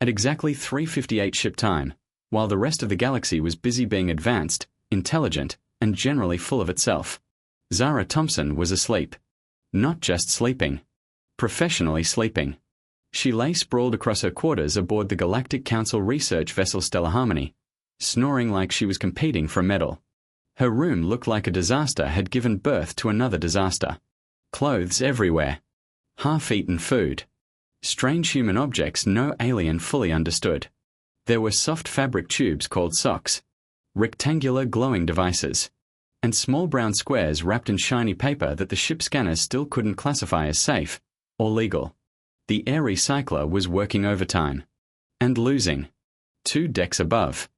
At exactly 3:58 ship time, while the rest of the galaxy was busy being advanced, intelligent, and generally full of itself, Zara Thompson was asleep. Not just sleeping. Professionally sleeping. She lay sprawled across her quarters aboard the Galactic Council research vessel Stellar Harmony, snoring like she was competing for a medal. Her room looked like a disaster had given birth to another disaster. Clothes everywhere. Half-eaten food. Strange human objects no alien fully understood. There were soft fabric tubes called socks, rectangular glowing devices, and small brown squares wrapped in shiny paper that the ship scanners still couldn't classify as safe or legal. The air recycler was working overtime. And losing. 2 decks above.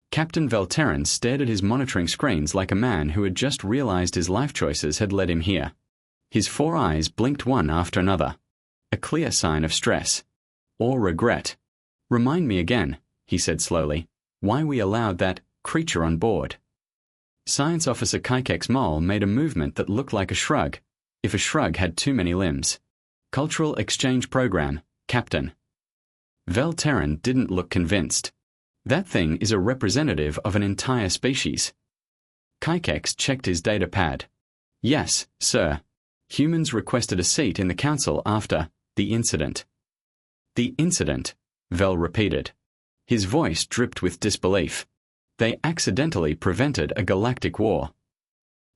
Captain Velterran stared at his monitoring screens like a man who had just realized his life choices had led him here. His 4 eyes blinked one after another. A clear sign of stress. Or regret. "Remind me again," he said slowly, "why we allowed that creature on board." Science Officer Kaikex Mol made a movement that looked like a shrug, if a shrug had too many limbs. "Cultural Exchange Program, Captain." Velterran didn't look convinced. "That thing is a representative of an entire species." Kaikex checked his data pad. "Yes, sir. Humans requested a seat in the council after the incident." "The incident," Vel repeated. His voice dripped with disbelief. "They accidentally prevented a galactic war."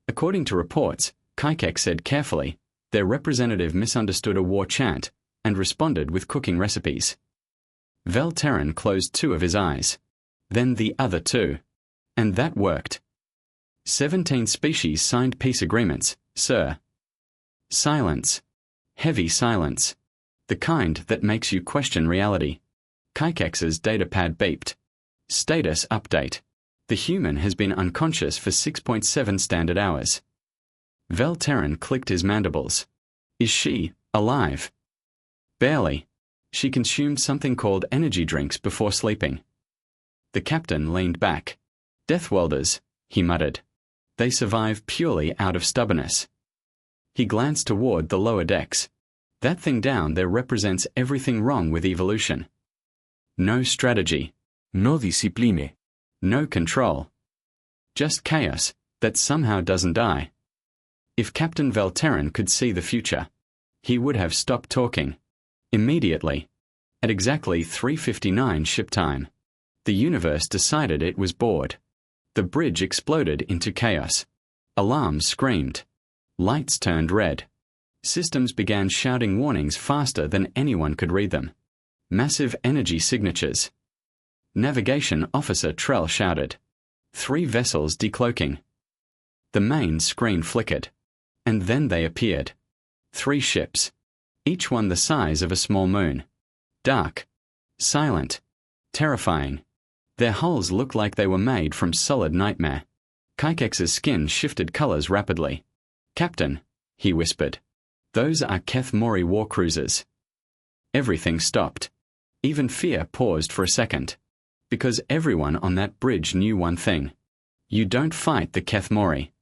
According to reports, Kaikex said carefully, their representative misunderstood a war chant and responded with cooking recipes. Velterran closed 2 of his eyes. Then the other 2. And that worked. 17 species signed peace agreements, sir. Silence. Heavy silence. The kind that makes you question reality. Kaikex's datapad beeped. Status update. The human has been unconscious for 6.7 standard hours. Velterran clicked his mandibles. Is she alive? Barely. She consumed something called energy drinks before sleeping. The captain leaned back. Death welders, he muttered. They survive purely out of stubbornness. He glanced toward the lower decks. That thing down there represents everything wrong with evolution. No strategy. No discipline. No control. Just chaos that somehow doesn't die. If Captain Velterran could see the future, he would have stopped talking. Immediately. At exactly 3:59 ship time. The universe decided it was bored. The bridge exploded into chaos. Alarms screamed. Lights turned red. Systems began shouting warnings faster than anyone could read them. Massive energy signatures. Navigation Officer Trell shouted. 3 vessels decloaking. The main screen flickered. And then they appeared. 3 ships. Each one the size of a small moon. Dark. Silent. Terrifying. Their hulls looked like they were made from solid nightmare. Kaikex's skin shifted colors rapidly. Captain, he whispered. Those are Keth Mori war cruisers. Everything stopped. Even fear paused for a second. Because everyone on that bridge knew one thing. You don't fight the Keth Mori.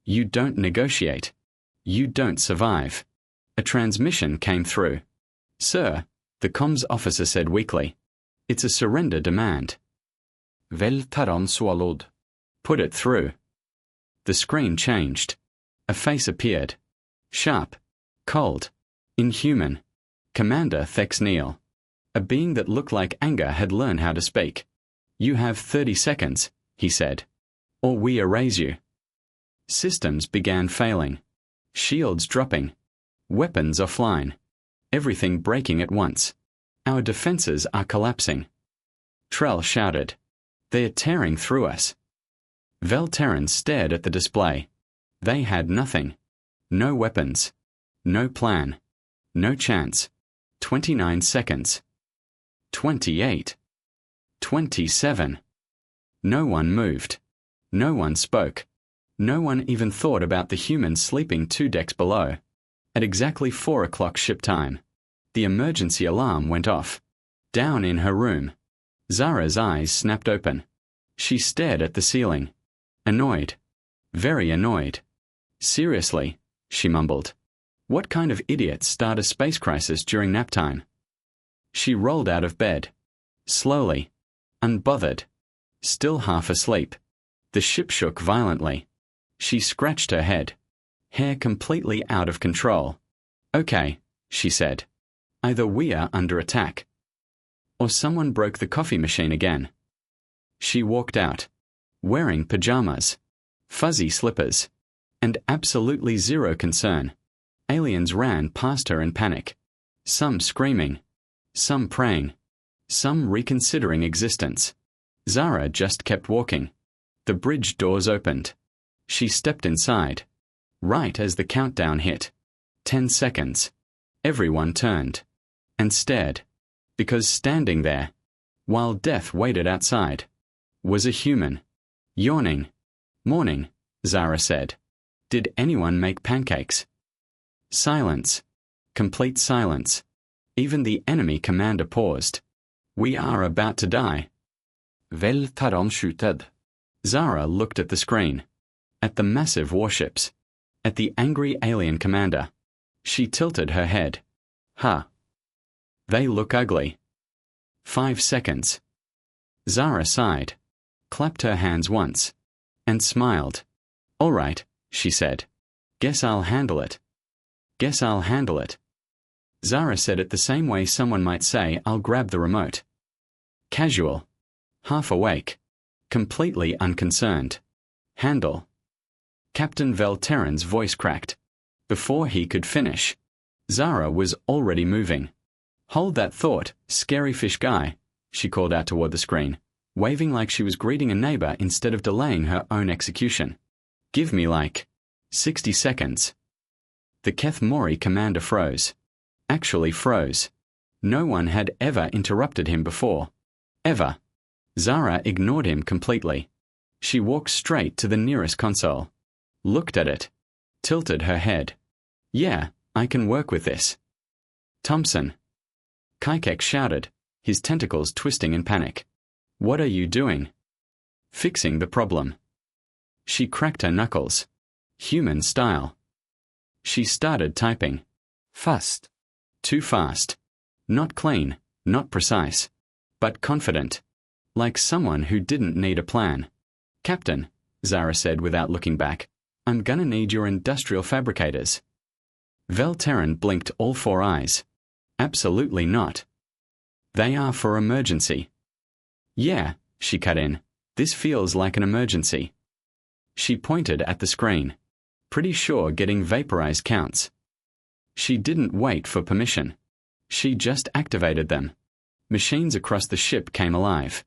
You don't negotiate. You don't survive. A transmission came through. Sir, the comms officer said weakly. It's a surrender demand. Velterran swallowed. Put it through. The screen changed. A face appeared. Sharp. Cold. Inhuman. Commander Thex Neal. A being that looked like anger had learned how to speak. You have 30 seconds, he said. Or we erase you. Systems began failing. Shields dropping. Weapons offline. Everything breaking at once. Our defenses are collapsing. Trell shouted. They're tearing through us. Velterran stared at the display. They had nothing. No weapons. No plan. No chance. 29 seconds. 28. 27. No one moved. No one spoke. No one even thought about the humans sleeping 2 decks below. At exactly 4 o'clock ship time, the emergency alarm went off. Down in her room, Zara's eyes snapped open. She stared at the ceiling. Annoyed. Very annoyed. Seriously, she mumbled. What kind of idiots start a space crisis during nap time? She rolled out of bed. Slowly. Unbothered. Still half asleep. The ship shook violently. She scratched her head. Hair completely out of control. Okay, she said. Either we are under attack, or someone broke the coffee machine again. She walked out, wearing pajamas, fuzzy slippers, and absolutely zero concern. Aliens ran past her in panic. Some screaming, some praying, some reconsidering existence. Zara just kept walking. The bridge doors opened. She stepped inside. Right as the countdown hit. 10 seconds. Everyone turned and stared, because standing there, while death waited outside, was a human. Yawning. Morning, Zara said. Did anyone make pancakes? Silence. Complete silence. Even the enemy commander paused. We are about to die. Vel taran skjuted. Zara looked at the screen. At the massive warships. At the angry alien commander. She tilted her head. Huh. They look ugly. 5 seconds. Zara sighed, clapped her hands once, and smiled. All right, she said. Guess I'll handle it. Guess I'll handle it. Zara said it the same way someone might say, I'll grab the remote. Casual. Half awake. Completely unconcerned. Handle. Captain Velteran's voice cracked. Before he could finish, Zara was already moving. Hold that thought, scary fish guy, she called out toward the screen, waving like she was greeting a neighbor instead of delaying her own execution. Give me 60 seconds. The Keth Mori commander froze. Actually froze. No one had ever interrupted him before. Ever. Zara ignored him completely. She walked straight to the nearest console. Looked at it. Tilted her head. Yeah, I can work with this. Thompson. Kaikek shouted, his tentacles twisting in panic. What are you doing? Fixing the problem. She cracked her knuckles. Human style. She started typing. Fast. Too fast. Not clean, not precise. But confident. Like someone who didn't need a plan. Captain, Zara said without looking back, I'm gonna need your industrial fabricators. Velteran blinked all 4 eyes. Absolutely not. They are for emergency. Yeah, she cut in. This feels like an emergency. She pointed at the screen. Pretty sure getting vaporized counts. She didn't wait for permission. She just activated them. Machines across the ship came alive.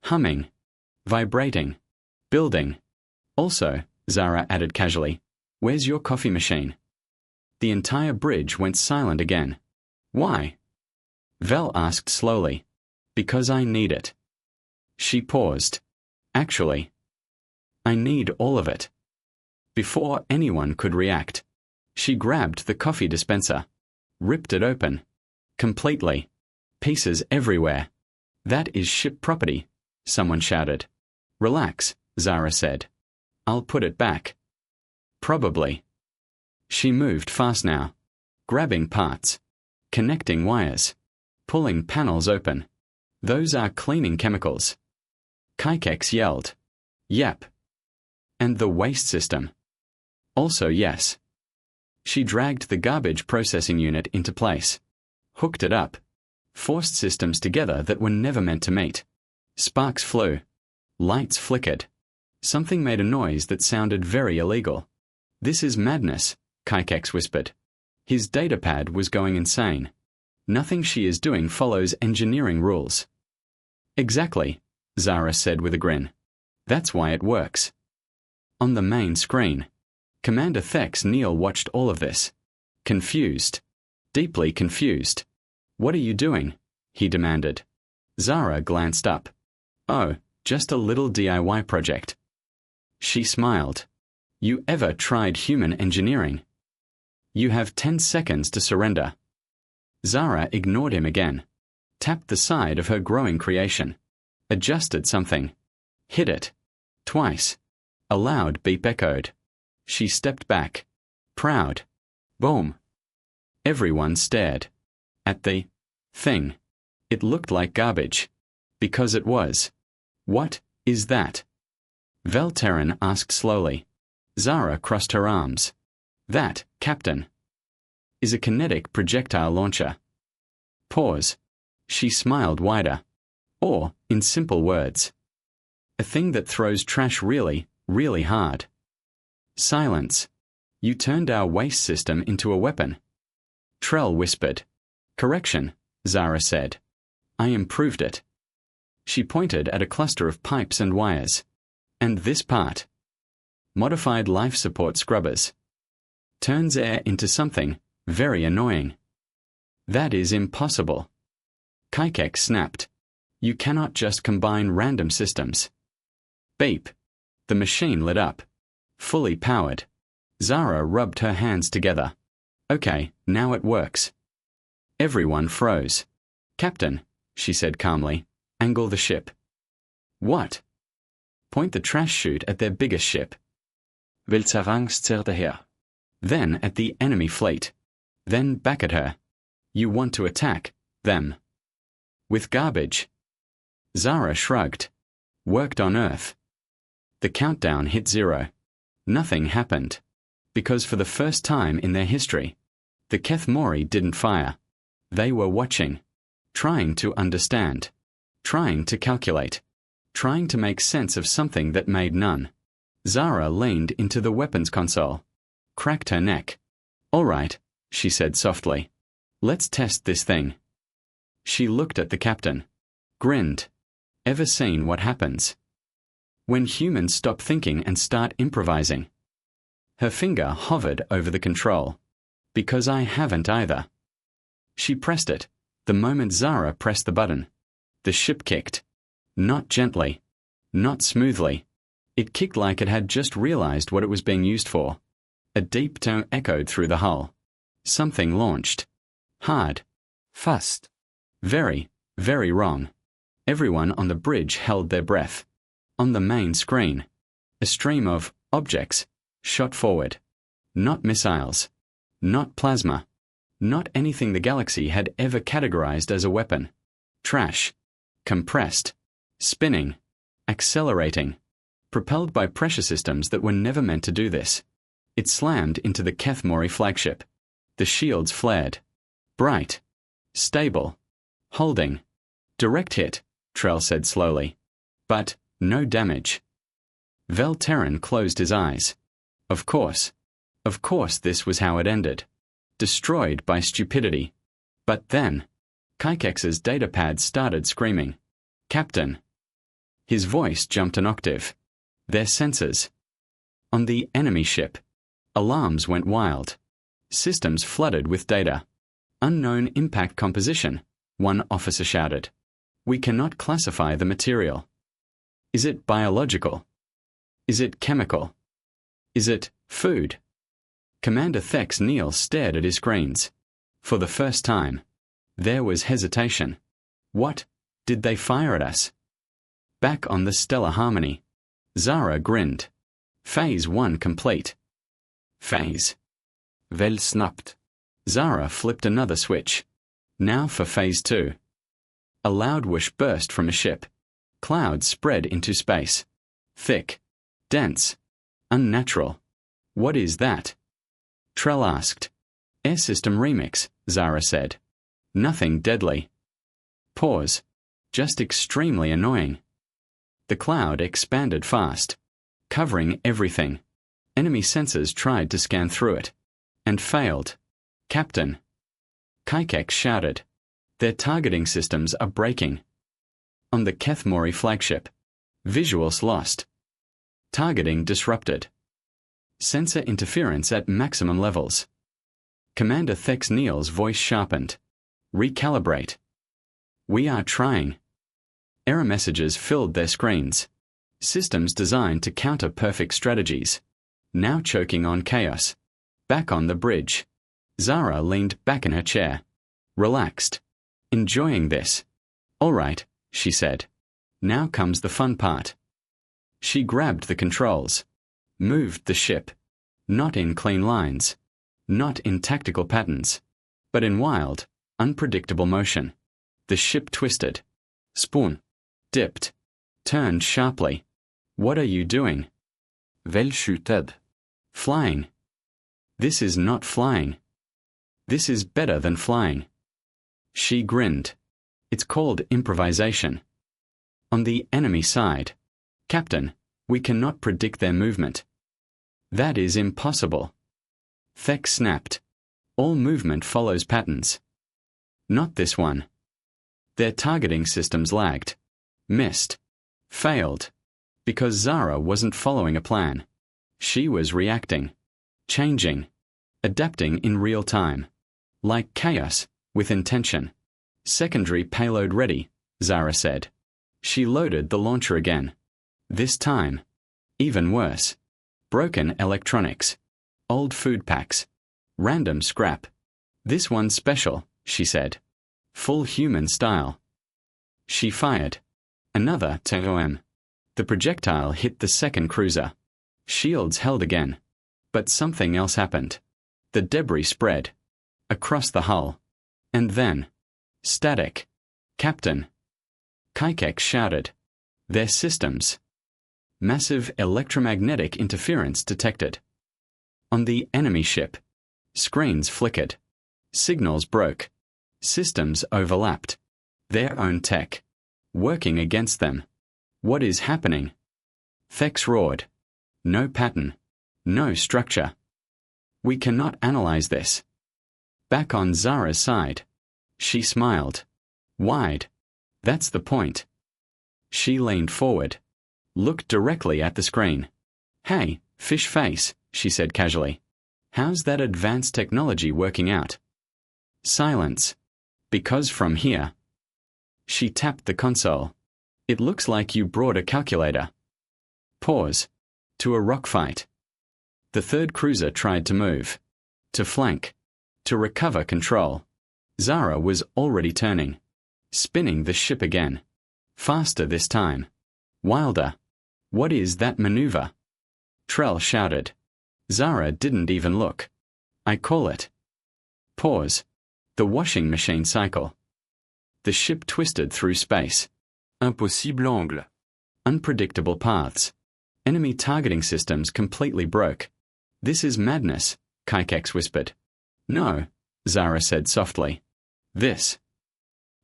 Humming. Vibrating. Building. Also, Zara added casually, where's your coffee machine? The entire bridge went silent again. Why? Vel asked slowly. Because I need it. She paused. Actually, I need all of it. Before anyone could react, she grabbed the coffee dispenser, ripped it open. Completely. Pieces everywhere. That is ship property, someone shouted. Relax, Zara said. I'll put it back. Probably. She moved fast now, grabbing parts, connecting wires, pulling panels open. Those are cleaning chemicals. Kaikex yelled. Yep. And the waste system. Also yes. She dragged the garbage processing unit into place, hooked it up, forced systems together that were never meant to meet. Sparks flew. Lights flickered. Something made a noise that sounded very illegal. This is madness, Kaikex whispered. His datapad was going insane. Nothing she is doing follows engineering rules. Exactly, Zara said with a grin. That's why it works. On the main screen, Commander Thex Neil watched all of this. Confused. Deeply confused. What are you doing? He demanded. Zara glanced up. Oh, just a little DIY project. She smiled. You ever tried human engineering? You have 10 seconds to surrender. Zara ignored him again. Tapped the side of her growing creation. Adjusted something. Hit it. Twice. A loud beep echoed. She stepped back. Proud. Boom. Everyone stared. At the thing. It looked like garbage. Because it was. What is that? Velterran asked slowly. Zara crossed her arms. That, Captain, is a kinetic projectile launcher. Pause. She smiled wider. Or, in simple words, a thing that throws trash really, really hard. Silence. You turned our waste system into a weapon. Trell whispered. Correction, Zara said. I improved it. She pointed at a cluster of pipes and wires. And this part. Modified life support scrubbers. Turns air into something very annoying. That is impossible. Kaikek snapped. You cannot just combine random systems. Beep. The machine lit up. Fully powered. Zara rubbed her hands together. Okay, now it works. Everyone froze. Captain, she said calmly, angle the ship. What? Point the trash chute at their biggest ship. Velterran stirrade her. Then at the enemy fleet. Then back at her. You want to attack them. With garbage. Zara shrugged. Worked on Earth. The countdown hit 0. Nothing happened. Because for the first time in their history, the Kethmori didn't fire. They were watching. Trying to understand. Trying to calculate. Trying to make sense of something that made none. Zara leaned into the weapons console. Cracked her neck. All right, she said softly. Let's test this thing. She looked at the captain. Grinned. Ever seen what happens when humans stop thinking and start improvising? Her finger hovered over the control. Because I haven't either. She pressed it. The moment Zara pressed the button, the ship kicked. Not gently. Not smoothly. It kicked like it had just realized what it was being used for. A deep tone echoed through the hull. Something launched. Hard. Fast. Very, very wrong. Everyone on the bridge held their breath. On the main screen, a stream of objects shot forward. Not missiles. Not plasma. Not anything the galaxy had ever categorized as a weapon. Trash. Compressed. Spinning. Accelerating. Propelled by pressure systems that were never meant to do this. It slammed into the Kethmori flagship. The shields flared. Bright. Stable. Holding. Direct hit, Trell said slowly. But no damage. Velterran closed his eyes. Of course. Of course this was how it ended. Destroyed by stupidity. But then, Kaikex's datapad started screaming. Captain. His voice jumped an octave. Their sensors. On the enemy ship. Alarms went wild. Systems flooded with data. Unknown impact composition, one officer shouted. We cannot classify the material. Is it biological? Is it chemical? Is it food? Commander Thex Neal stared at his screens. For the first time, there was hesitation. What did they fire at us? Back on the Stellar Harmony. Zara grinned. Phase 1 complete. Phase. Vel snabbt. Zara flipped another switch. Now for Phase 2. A loud whoosh burst from a ship. Clouds spread into space. Thick. Dense. Unnatural. What is that? Trell asked. Air System Remix, Zara said. Nothing deadly. Pause. Just extremely annoying. The cloud expanded fast, covering everything. Enemy sensors tried to scan through it. And failed. Captain. Kaikek shouted. Their targeting systems are breaking. On the Kethmori flagship. Visuals lost. Targeting disrupted. Sensor interference at maximum levels. Commander Thex Neal's voice sharpened. Recalibrate. We are trying. Error messages filled their screens. Systems designed to counter perfect strategies. Now choking on chaos. Back on the bridge. Zara leaned back in her chair. Relaxed. Enjoying this. All right, she said. Now comes the fun part. She grabbed the controls. Moved the ship. Not in clean lines. Not in tactical patterns. But in wild, unpredictable motion. The ship twisted. Spun. dipped, turned sharply. What are you doing? Vel skjuted. Flying. This is not flying. This is better than flying. She grinned. It's called improvisation. On the enemy side, Captain, we cannot predict their movement. That is impossible. Thek snapped. All movement follows patterns. Not this one. Their targeting systems lagged, missed, failed, because Zara wasn't following a plan. She was reacting, changing, adapting in real time. Like chaos, with intention. Secondary payload ready, Zara said. She loaded the launcher again. This time, even worse. Broken electronics. Old food packs. Random scrap. This one's special, she said. Full human style. She fired. Another TOM. The projectile hit the second cruiser. Shields held again. But something else happened. The debris spread. Across the hull. And then. Static. Captain. Kaikek shouted. Their systems. Massive electromagnetic interference detected. On the enemy ship. Screens flickered. Signals broke. Systems overlapped. Their own tech. Working against them. What is happening? Thex roared. No pattern. No structure. We cannot analyze this. Back on Zara's side. She smiled. Wide. That's the point. She leaned forward. Looked directly at the screen. Hey, fish face, she said casually. How's that advanced technology working out? Silence. Because from here. She tapped the console. It looks like you brought a calculator. Pause. To a rock fight. The third cruiser tried to move. To flank. To recover control. Zara was already turning. Spinning the ship again. Faster this time. Wilder. What is that maneuver? Trell shouted. Zara didn't even look. I call it. Pause. The washing machine cycle. The ship twisted through space. Impossible angle. Unpredictable paths. Enemy targeting systems completely broke. This is madness, Kaikex whispered. No, Zara said softly. This.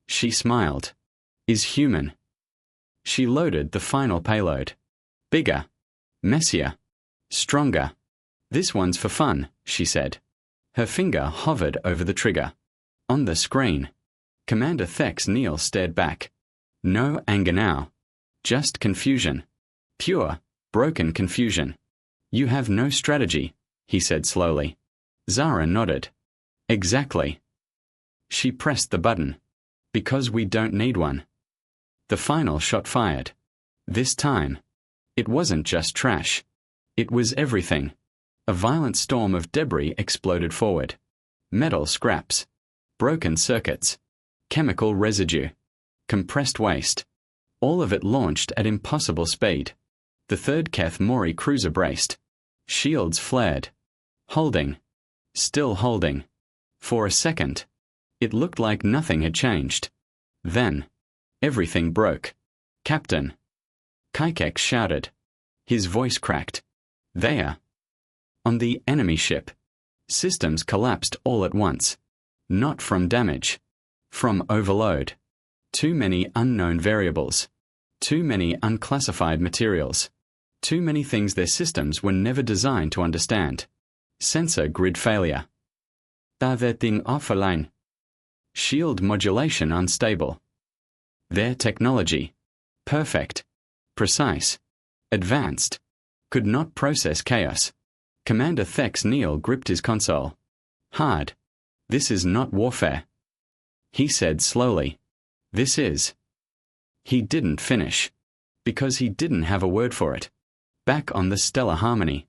She smiled. Is human. She loaded the final payload. Bigger. Messier. Stronger. This one's for fun, she said. Her finger hovered over the trigger. On the screen. Commander Thex Neal stared back. No anger now. Just confusion. Pure, broken confusion. You have no strategy, he said slowly. Zara nodded. Exactly. She pressed the button. Because we don't need one. The final shot fired. This time. It wasn't just trash. It was everything. A violent storm of debris exploded forward. Metal scraps. Broken circuits. Chemical residue. Compressed waste. All of it launched at impossible speed. The third Keth Mori cruiser braced. Shields flared. Holding. Still holding. For a second. It looked like nothing had changed. Then. Everything broke. Captain. Kaikek shouted. His voice cracked. There. On the enemy ship. Systems collapsed all at once. Not from damage. From overload. Too many unknown variables. Too many unclassified materials. Too many things their systems were never designed to understand. Sensor grid failure. Targeting offline. Shield modulation unstable. Their technology. Perfect. Precise. Advanced. Could not process chaos. Commander Thex Neal gripped his console. Hard. This is not warfare. He said slowly. This is. He didn't finish. Because he didn't have a word for it. Back on the stellar harmony.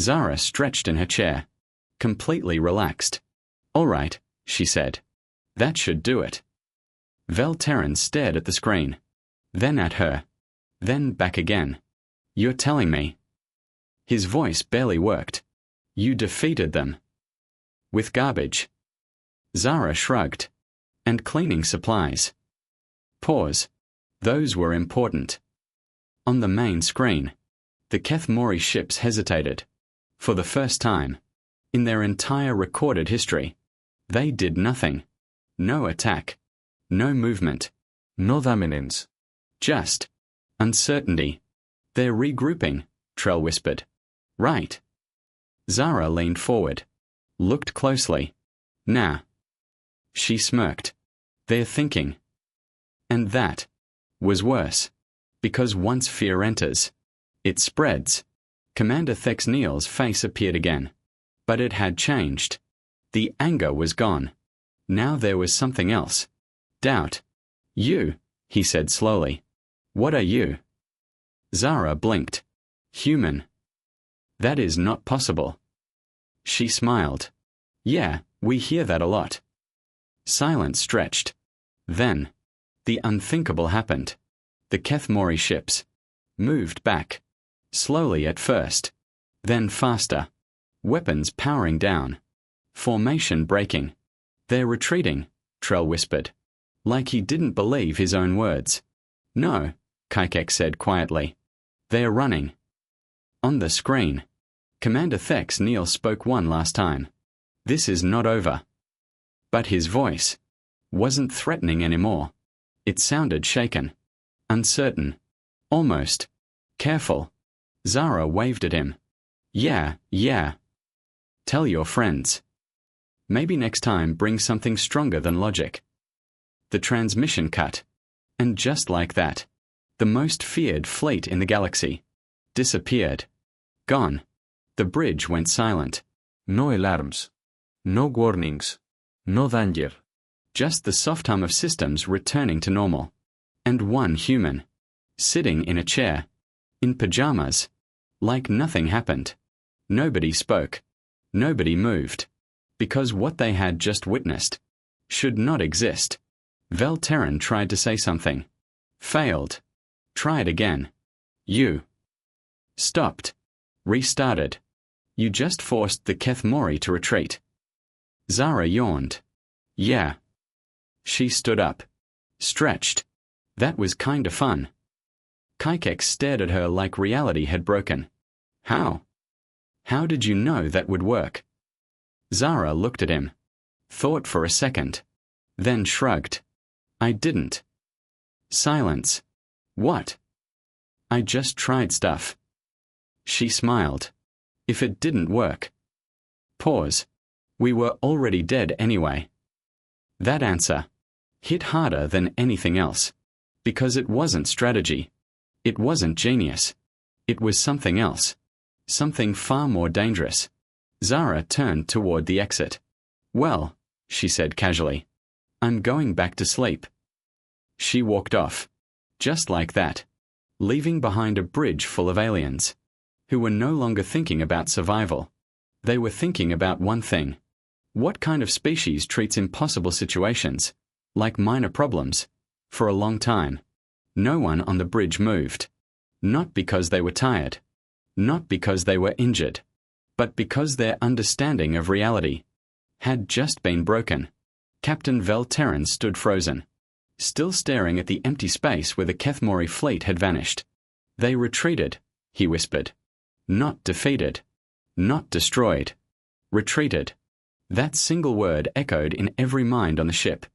Zara stretched in her chair. Completely relaxed. All right, she said. That should do it. Vel Terran stared at the screen. Then at her. Then back again. You're telling me. His voice barely worked. You defeated them. With garbage. Zara shrugged. And cleaning supplies. Pause. Those were important. On the main screen, the Keth Mori ships hesitated. For the first time, in their entire recorded history, they did nothing. No attack. No movement. No dominance. Just uncertainty. They're regrouping, Trell whispered. Right. Zara leaned forward. Looked closely. Nah. She smirked. They're thinking. And that was worse. Because once fear enters, it spreads. Commander Thex Neal's face appeared again. But it had changed. The anger was gone. Now there was something else. Doubt. You, he said slowly. What are you? Zara blinked. Human. That is not possible. She smiled. Yeah, we hear that a lot. Silence stretched. Then, the unthinkable happened. The Keth Mori ships moved back. Slowly at first. Then faster. Weapons powering down. Formation breaking. They're retreating, Trell whispered. Like he didn't believe his own words. No, Kaikek said quietly. They're running. On the screen, Commander Thex Neal spoke one last time. This is not over. But his voice wasn't threatening anymore. It sounded shaken. Uncertain. Almost. Careful. Zara waved at him. Yeah. Tell your friends. Maybe next time bring something stronger than logic. The transmission cut. And just like that, the most feared fleet in the galaxy disappeared. Gone. The bridge went silent. No alarms. No warnings. No danger. Just the soft hum of systems returning to normal. And one human, sitting in a chair, in pajamas, like nothing happened. Nobody spoke. Nobody moved. Because what they had just witnessed should not exist. Vel Terran tried to say something. Failed. Tried again. You. Stopped. Restarted. You just forced the Keth Mori to retreat. Zara yawned. Yeah. She stood up. Stretched. That was kinda fun. Kaikek stared at her like reality had broken. How? How did you know that would work? Zara looked at him. Thought for a second. Then shrugged. I didn't. Silence. What? I just tried stuff. She smiled. If it didn't work. Pause. We were already dead anyway. That answer hit harder than anything else. Because it wasn't strategy. It wasn't genius. It was something else. Something far more dangerous. Zara turned toward the exit. Well, she said casually. I'm going back to sleep. She walked off. Just like that. Leaving behind a bridge full of aliens. Who were no longer thinking about survival. They were thinking about one thing. What kind of species treats impossible situations, like minor problems, for a long time? No one on the bridge moved. Not because they were tired. Not because they were injured. But because their understanding of reality had just been broken. Captain Vel Terran stood frozen, still staring at the empty space where the Keth Mori fleet had vanished. They retreated, he whispered. Not defeated. Not destroyed. Retreated. That single word echoed in every mind on the ship.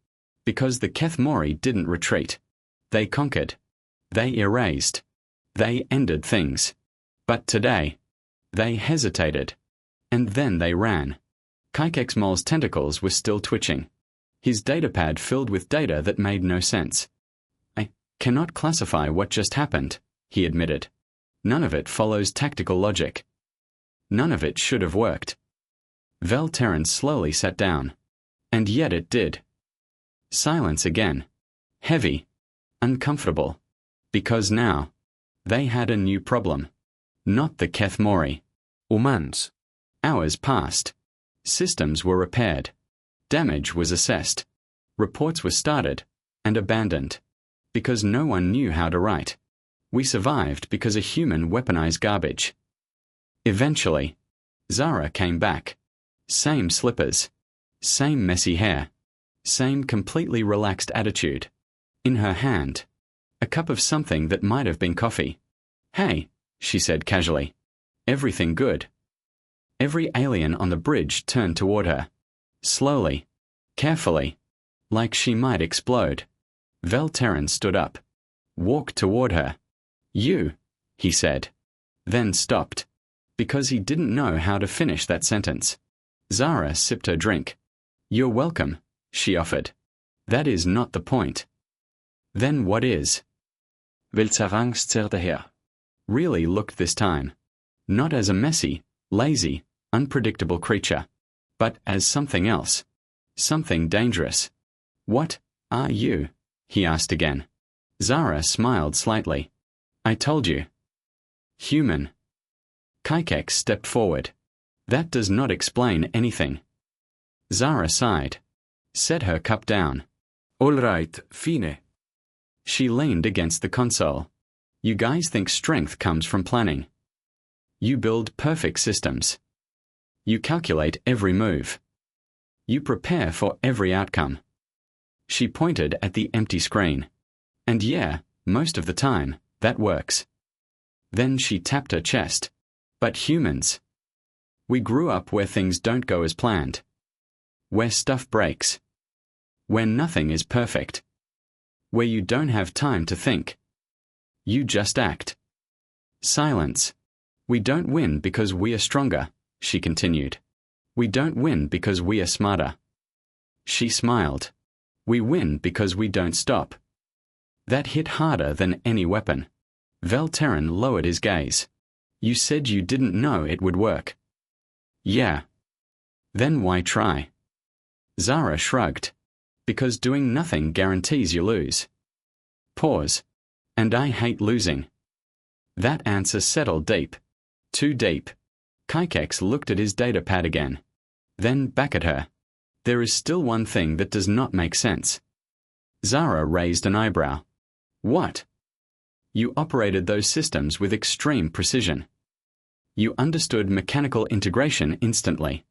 Because the Keth Mori didn't retreat. They conquered. They erased. They ended things. But today, they hesitated. And then they ran. Kaikek Mol's tentacles were still twitching. His datapad filled with data that made no sense. I cannot classify what just happened, he admitted. None of it follows tactical logic. None of it should have worked. Vel Terran slowly sat down. And yet it did. Silence again. Heavy. Uncomfortable. Because now, they had a new problem. Not the Keth Mori. Humans. Hours passed. Systems were repaired. Damage was assessed. Reports were started and abandoned. Because no one knew how to write. We survived because a human weaponized garbage. Eventually, Zara came back. Same slippers. Same messy hair. Same completely relaxed attitude. In her hand, A cup of something that might have been coffee. "Hey," she said casually. "Everything good?" Every alien on the bridge turned toward her. Slowly. Carefully. Like she might explode. Vel Terran stood up. Walked toward her. "You," he said. Then stopped. Because he didn't know how to finish that sentence. Zara sipped her drink. "You're welcome," she offered. "That is not the point." "Then what is?" Vel Terran stared at her. Really looked this time. Not as a messy, lazy, unpredictable creature, but as something else. Something dangerous. "What are you?" he asked again. Zara smiled slightly. "I told you." "Human." Kaikex stepped forward. "That does not explain anything." Zara sighed. Set her cup down. All right, fine. She leaned against the console. "You guys think strength comes from planning. You build perfect systems. You calculate every move. You prepare for every outcome." She pointed at the empty screen. "And yeah, most of the time, that works." Then she tapped her chest. "But humans. We grew up where things don't go as planned. Where stuff breaks. Where nothing is perfect. Where you don't have time to think. You just act." Silence. "We don't win because we are stronger," she continued. "We don't win because we are smarter." She smiled. "We win because we don't stop." That hit harder than any weapon. Vel Terran lowered his gaze. "You said you didn't know it would work." "Yeah." "Then why try?" Zara shrugged. "Because doing nothing guarantees you lose." Pause. "And I hate losing." That answer settled deep. Too deep. Kaikex looked at his datapad again. Then back at her. "There is still one thing that does not make sense." Zara raised an eyebrow. "What?" "You operated those systems with extreme precision. You understood mechanical integration instantly.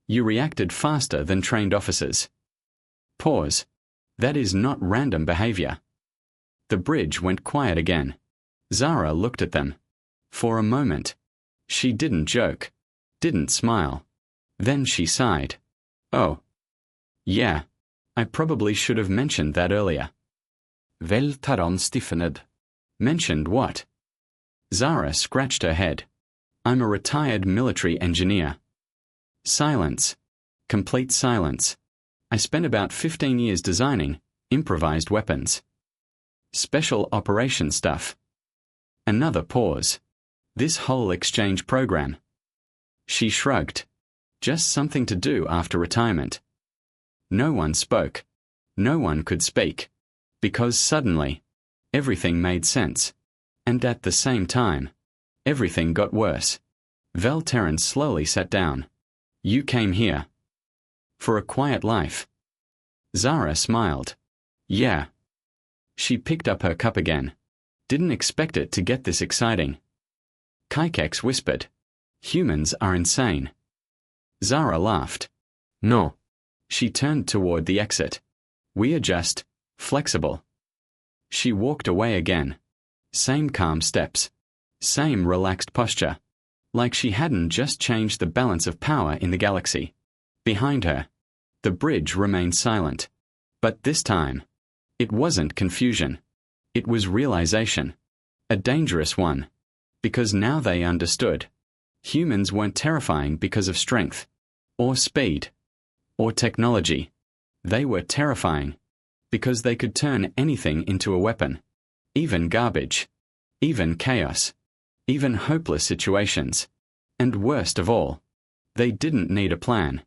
You reacted faster than trained officers." Pause. "That is not random behavior." The bridge went quiet again. Zara looked at them. For a moment. She didn't joke. Didn't smile. Then she sighed. "Oh. Yeah. I probably should have mentioned that earlier." Vel Terran stiffened. "Mentioned what?" Zara scratched her head. "I'm a retired military engineer." Silence. Complete silence. "I spent about 15 years designing improvised weapons. Special operation stuff." Another pause. "This whole exchange program." She shrugged. "Just something to do after retirement." No one spoke. No one could speak. Because suddenly, everything made sense. And at the same time, everything got worse. Vel Terran slowly sat down. "You came here. For a quiet life." Zara smiled. "Yeah." She picked up her cup again. Didn't expect it to get this exciting. Kaikex whispered. "Humans are insane." Zara laughed. No. She turned toward the exit. "We are just flexible." She walked away again. Same calm steps. Same relaxed posture. Like she hadn't just changed the balance of power in the galaxy. Behind her, the bridge remained silent. But this time, it wasn't confusion. It was realization. A dangerous one. Because now they understood. Humans weren't terrifying because of strength. Or speed. Or technology. They were terrifying. Because they could turn anything into a weapon. Even garbage. Even chaos. Even hopeless situations. And worst of all, they didn't need a plan.